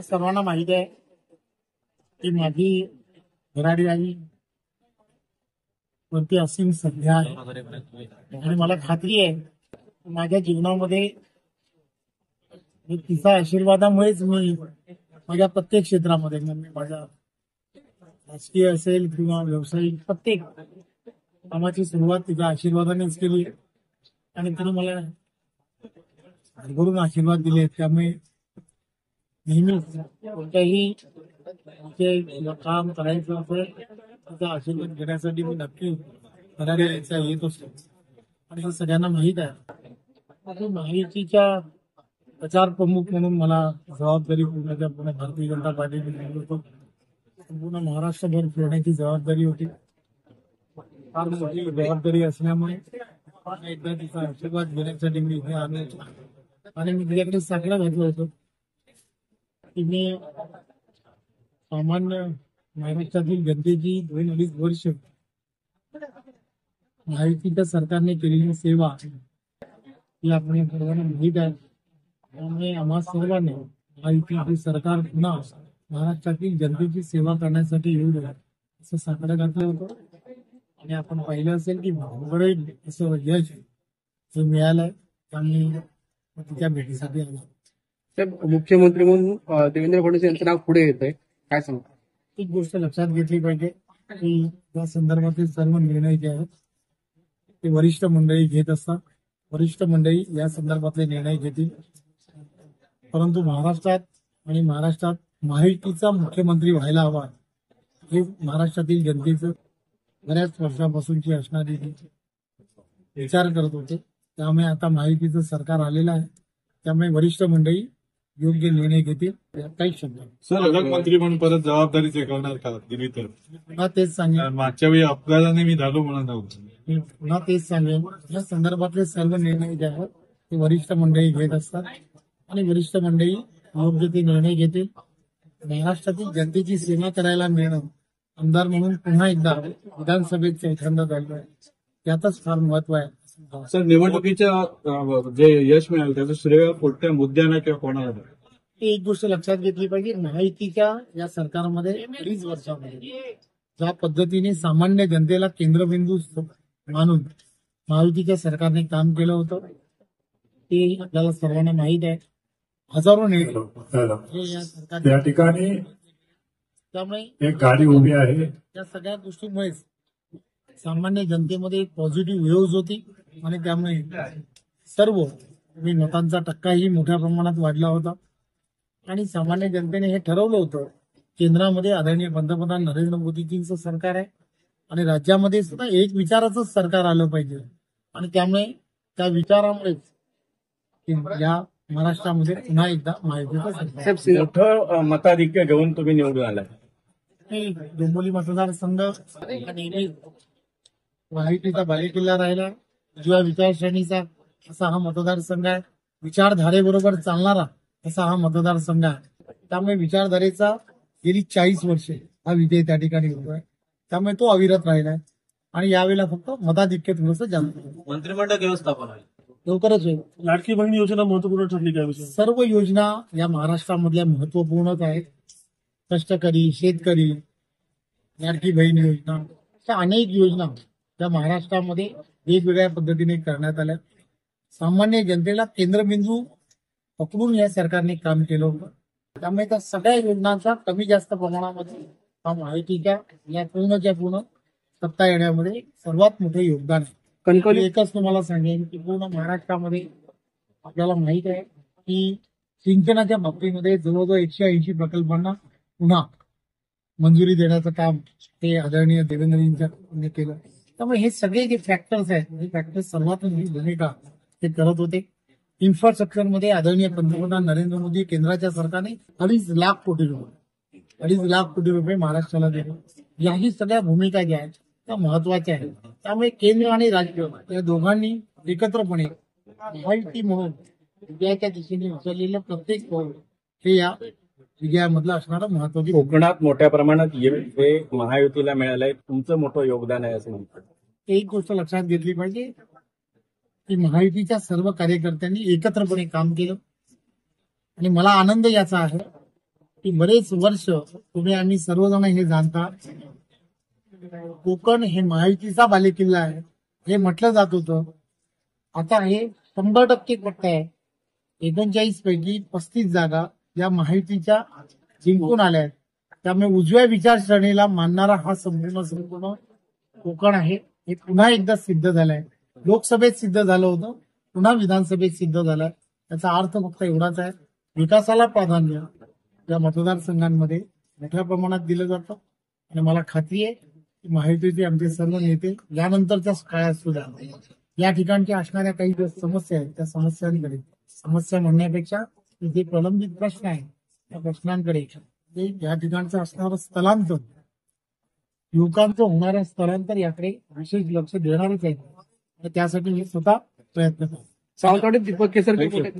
सर्वांना माहिती आहे की माझी घराडी आई वरती असीम सध्या आहे आणि मला खात्री आहे माझ्या जीवनामध्ये तिचा आशीर्वादामुळेच मी माझ्या प्रत्येक क्षेत्रामध्ये म्हणजे माझ्या राजकीय असेल किंवा व्यावसायिक प्रत्येक कामाची सुरुवात तिच्या आशीर्वादानेच केली आणि तिने मला भरभरून आशीर्वाद दिले. त्यामुळे नेहमीच कोणत्याही काम करायचं असेल त्याचा आशीर्वाद घेण्यासाठी मी नक्की घराण्याचा येत असतो आणि हे सगळ्यांना माहीत आहे. माहितीच्या प्रचार प्रमुख म्हणून मला जबाबदारी पूर्ण भारतीय जनता पार्टीने दिली होती. संपूर्ण महाराष्ट्रभर फिरण्याची जबाबदारी होती. फार मोठी जबाबदारी असल्यामुळे एकदा तिचा आशीर्वाद घेण्यासाठी मी इथे आलो होतो आणि मी तिच्याकडे साकडा घातलं होतं की मी सामान्य महाराष्ट्रातील जनतेची 2-2.5 वर्ष महायुतीच्या सरकारने केलेली सेवा ही आपण सर्वांना माहीत आहे. त्यामुळे आम्हा सर्वांनी महायुतीचे सरकार पुन्हा महाराष्ट्रातील जनतेची सेवा करण्यासाठी येऊ द्या असं साकडं घातलं होतं आणि आपण पाहिलं असेल की भाऊगडे असं यश हे मिळालंय. त्यामुळे तिच्या भेटीसाठी आला. मुख्यमंत्री म्हणून देवेंद्र फडणवीस यांचं नाव पुढे येत आहे, काय सांगता? एक गोष्ट लक्षात घेतली पाहिजे की या संदर्भातील सर्व निर्णय जे आहेत ते वरिष्ठ मंडळी घेत असतात. वरिष्ठ मंडळी या संदर्भातले निर्णय घेतील. परंतु महाराष्ट्रात महायुतीचा मुख्यमंत्री व्हायला हवा हे महाराष्ट्रातील जनतेचं बऱ्याच वर्षापासूनची असणारी विचार करत होते. त्यामुळे आता महायुतीचं सरकार आलेलं आहे. त्यामुळे वरिष्ठ मंडळी योग्य निर्णय घेतील. काही शब्द सर, अलगमंत्री म्हणून परत जबाबदारी स्वीकारणार का दिली तर? पुन्हा तेच सांगेन, मागच्या वेळी अपघाताने मी झालो म्हणत आहोत. पुन्हा तेच सांगेन, या संदर्भातले सर्व निर्णय जे आहेत ते वरिष्ठ मंडळी घेत असतात आणि वरिष्ठ मंडळी योग्य ते निर्णय घेतील. महाराष्ट्रातील जनतेची सेवा करायला मिळणं आमदार म्हणून पुन्हा एकदा विधानसभेत चौथ्यांदा झालं आहे त्यातच फार महत्व आहे. सर, निवडणुकीचं जे यश मिळालं त्याचं श्रेय कोणत्या मुद्द्यांना किंवा कोणाला? एक गोष्ट लक्षात घेतली पाहिजे, महायुतीच्या या सरकारमध्ये 2.5 वर्षामध्ये ज्या पद्धतीने सामान्य जनतेला केंद्रबिंदू मानून महायुतीच्या सरकारने काम केलं होतं ते आपल्याला सर्वांना माहीत आहे. हजारो निर्णय या सरकारने त्या ठिकाणी त्यामुळे एक गाडी उभी आहे. या सगळ्या गोष्टींमुळेच सामान्य जनतेमध्ये एक पॉझिटिव्ह व्ह्यूज होती आणि त्यामुळे सर्व मतांचा टक्काही मोठ्या प्रमाणात वाढला होता आणि सामान्य जनतेने हे ठरवलं होतं केंद्रामध्ये आदरणीय पंतप्रधान नरेंद्र मोदीजींचं सरकार आहे आणि राज्यामध्ये सुद्धा एक विचाराचं सरकार आलं पाहिजे आणि त्यामुळे त्या विचारामुळेच या महाराष्ट्रामध्ये पुन्हा एकदा महायुतीचं सरकार मोठं मताधिक्य घेऊन तुम्ही निवडून आलाय. डोंबिवली मतदारसंघ नेहमी महायुतीचा बालेकिल्ला राहिला. उजव्या विचारश्रेणीचा असा हा मतदारसंघ आहे. विचारधारेबरोबर चालणारा असा हा मतदारसंघ आहे. त्यामुळे विचारधारेचा गेली 40 वर्षे हा विजय त्या ठिकाणी होतोय. त्यामुळे तो अविरत राहिलाय आणि यावेळेला फक्त मताधिक्य थोडंसं जास्त. मंत्रिमंडळ व्यवस्थापन लवकरच होईल. लाडकी बहीण योजना महत्वपूर्ण ठरली काय? सर्व योजना या महाराष्ट्रामधल्या महत्वपूर्णच आहेत. कष्टकरी, शेतकरी, लाडकी बहीण योजना अशा अनेक योजना त्या महाराष्ट्रामध्ये वेगवेगळ्या पद्धतीने करण्यात आल्या. सामान्य जनतेला केंद्रबिंदू पकडून या सरकारने काम केलं होतं. त्यामुळे त्या सगळ्या योजनांचा कमी जास्त प्रमाणामध्ये महायुतीच्या या पूर्ण सत्ता येण्यामध्ये सर्वात मोठं योगदान आहे. कणकवली एकच तुम्हाला सांगेन की पूर्ण महाराष्ट्रामध्ये आपल्याला माहित आहे की सिंचनाच्या बाबतीमध्ये जवळजवळ 180 प्रकल्पांना पुन्हा मंजुरी देण्याचं काम हे आदरणीय देवेंद्रजींनी केलं. त्यामुळे हे सगळे जे फॅक्टर्स आहेत हे फॅक्टर्स सर्वात मोठी भूमिका ते करत होते. इन्फ्रास्ट्रक्चरमध्ये आदरणीय पंतप्रधान नरेंद्र मोदी केंद्राच्या सरकारने 2.5 लाख कोटी रुपये महाराष्ट्राला दिले. याही सगळ्या भूमिका ज्या आहेत त्या महत्वाच्या आहेत. त्यामुळे केंद्र आणि राज्य या दोघांनी एकत्रपणे महायुती म्हणून विजयाच्या दिशेने उचललेलं प्रत्येक पाऊल हे या विजयामधलं असणारं महत्वाची. कोकणात मोठ्या प्रमाणात हे महायुतीला मिळालंय, तुमचं मोठं योगदान आहे असं म्हणतात. एक गोष्ट लक्षात घेतली पाहिजे की महायुतीच्या सर्व कार्यकर्त्यांनी एकत्रपणे काम केलं आणि मला आनंद याचा आहे की बरेच वर्ष तुम्ही आम्ही सर्वजण हे जाणता कोकण हे महायुतीचा बालेकिल्ला आहे हे म्हटलं जात होतं. आता हे 100% पट्ट आहे. 39 पैकी 35 जागा या महायुतीच्या जिंकून आल्या आहेत. त्यामुळे उजव्या विचारसरणीला मानणारा हा संपूर्ण कोकण आहे हे पुन्हा एकदा सिद्ध झालंय. लोकसभेत सिद्ध झालं होतं, पुन्हा विधानसभेत सिद्ध झालंय. याचा अर्थ फक्त एवढाच आहे, विकासाला प्राधान्य या मतदारसंघांमध्ये मोठ्या प्रमाणात दिलं जातं. आणि मला खात्री आहे की महायुतीचे आमचे सर्व नेते यानंतरच्या काळात सुद्धा या ठिकाणच्या असणाऱ्या काही ज्या समस्या आहेत त्या समस्यांकडे, समस्या म्हणण्यापेक्षा जे प्रलंबित प्रश्न आहेत त्या प्रश्नांकडे, ते या ठिकाणचं असणारं स्थलांतर, युवकांचं होणारं स्थलांतर याकडे विशेष लक्ष देणारच आहे. आणि त्यासाठी मी स्वतः प्रयत्न करतो. सावंतवाडीत दीपक केसरकर